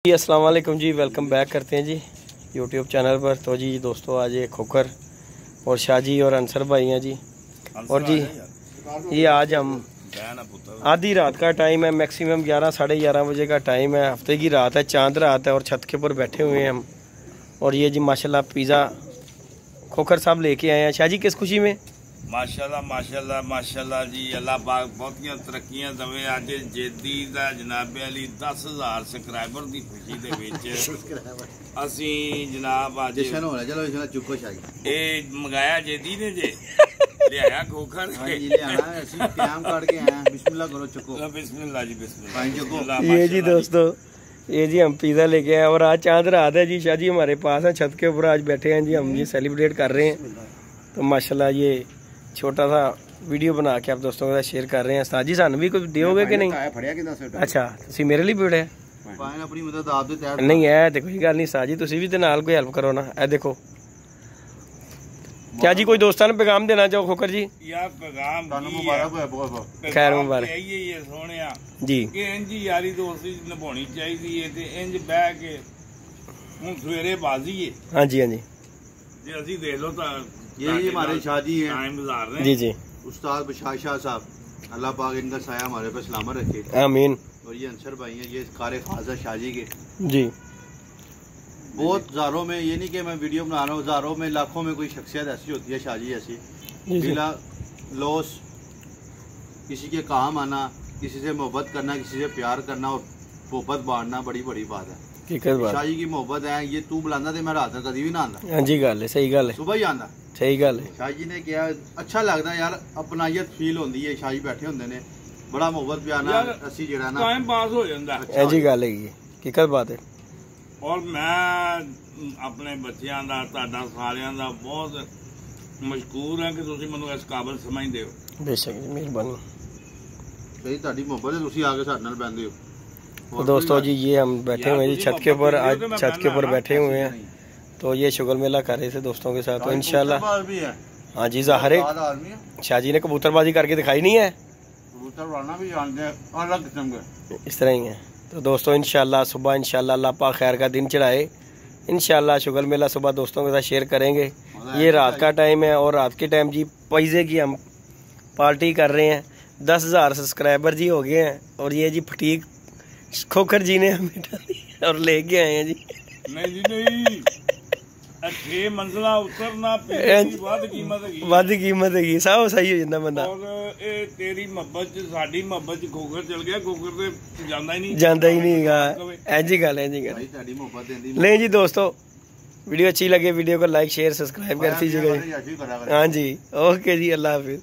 जी अस्सलाम वालेकुम जी, welcome back करते हैं जी यूट्यूब चैनल पर। तो जी दोस्तों आज ये खोखर और शाहजी और अंसर भाई हैं जी। और जी ये आज हम आधी रात का टाइम है, मैक्सिमम 11 साढ़े 11 बजे का टाइम है। हफ्ते की रात है, चांद रात है और छत के ऊपर बैठे हुए हैं हम। और ये जी माशाल्लाह पिज़्ज़ा खोखर साहब लेके आए हैं। शाहजी किस खुशी में? माशाल्लाह माशाल्लाह माशाल्लाह जी, अल्लाह पाक बहुतियां तरक्कियां दवे। अज जेदी दा जनाबे अली 10,000 सबसक्राइबर की खुशी दे विच असी जनाब अज जश्न हो रहा। चलो इसमें चुको शाही ए मंगाया जेदी ने जे लिया खोखर हां जी ले आना है। ਅਸੀਂ टाइम काट के आए हैं। बिस्मिल्लाह करो चुको। बिस्मिल्लाह जी बिस्मिल्लाह भाई चुको। ये जी दोस्तों ये जी हम पिज़्ज़ा लेके आए और आज चांद रात है जी। शाहजी हमारे पास है, छत के ऊपर आज बैठे हैं जी हम जी, सेलिब्रेट कर रहे हैं। तो माशाल्लाह ये छोटा सा वीडियो बना के आप दोस्तों के साथ शेयर कर रहे हैं। साजी सानू भी कुछ दियोगे कि नहीं? अच्छा ਤੁਸੀਂ ਮੇਰੇ ਲਈ ਪੀੜਿਆ पाए अपनी मदद आप दे तैयार नहीं है तो कोई गल नहीं साजी, ਤੁਸੀਂ ਵੀ ਤੇ ਨਾਲ ਕੋਈ ਹੈਲਪ ਕਰੋ ना। ए देखो क्या जी कोई दोस्तां ਨੂੰ पैगाम देना चाहो खोखर जी? यार पैगाम ਤੁਹਾਨੂੰ ਮੁਬਾਰਕ ਹੋਏ ਬਹੁਤ ਬਹੁਤ। खैर मुबारक ये सोहणिया जी। कि इंज यारी दोस्ती निभानी चाहिए है ते इंज बह के हुन सवेरे बाजी है। हाँ जी हाँ जी जे ਅਸੀਂ देख लो तो ये जी हमारे शादी हैं टाइम गुजार रहे हैं जी जी। उस्ताद बशार शाह साहब, अल्लाह पाक इनका साया हमारे पे सलामत रखे। आमीन। और ये अंसर भाई हैं, ये कारी खासा शाहजी के जी। बहुत हज़ारों में, ये नहीं कि मैं वीडियो बना रहा हूँ, हज़ारों में लाखों में कोई शख्सियत ऐसी होती है शाहजी ऐसी, जी जी। बिला लॉस किसी के काम आना, किसी से मोहब्बत करना, किसी से प्यार करना और मोहब्बत बांटना बड़ी बड़ी बात है। शाहजी की मोहब्बत है। ये तू बुलांदा ते मैं रात तक कभी भी ना आंदा। हाँ जी गल है, सही गल है, सुबह ही आंदा। सही गल है। शाहजी ने किया अच्छा लगता यार, अपनायत फील होती है। शाहजी बैठे होंगे ने बड़ा मोहब्बत प्यार नाल असी जेड़ा ना टाइम पास हो जाता है। ए जी गल है, हकीकत बात है। और मैं अपने बच्चों का तुहाडा सारियां दा बहुत मशकूर है कि तुसीं मैनूं इस काबिल समझदे हो। बेशक जी, मेहरबानी। सही तुहाडी मोहब्बत है, तुसीं आके साडे नाल बैठदे हो। तो दोस्तों जी ये हम बैठे हुए हैं जी छत के ऊपर, आज छत के ऊपर बैठे हुए हैं। तो ये शुगर मेला कर रहे थे दोस्तों के साथ। तो इंशाल्लाह हाँ जी ज़ाहिर है शाहजी ने कबूतरबाजी करके दिखाई नहीं है, कबूतर उड़ाना भी जानते हैं अलग किस्म के, इस तरह ही है। तो दोस्तों इंशाल्लाह सुबह इंशाल्लाह अल्लाह पाक खैर का दिन चढ़ाए। इंशाल्लाह शुगर मेला सुबह दोस्तों के साथ शेयर करेंगे। ये रात का टाइम है और रात के टाइम जी पिज़्ज़े की हम पार्टी कर रहे हैं। 10,000 सब्सक्राइबर जी हो गए हैं। और ये जी फटीक खोखर जी ने हमें डाली और लेके आए हैं जी। नहीं जी नहीं, 6 मंजिला उतरना वध कीमत है, सब सही हो जाता बंदा। और ए तेरी मोहब्बत च साडी मोहब्बत च खोखर चल गया, खोखर ते जांदा ही नहीं ऐसी गल है जी गल। भाई तुहाडी मोहब्बत देंदी नहीं जी दोस्तों, वीडियो अच्छी लगे वीडियो को लाइक शेयर सब्सक्राइब कर दीजिएगा। हाँ जी ओके जी, अल्लाह हाफिज।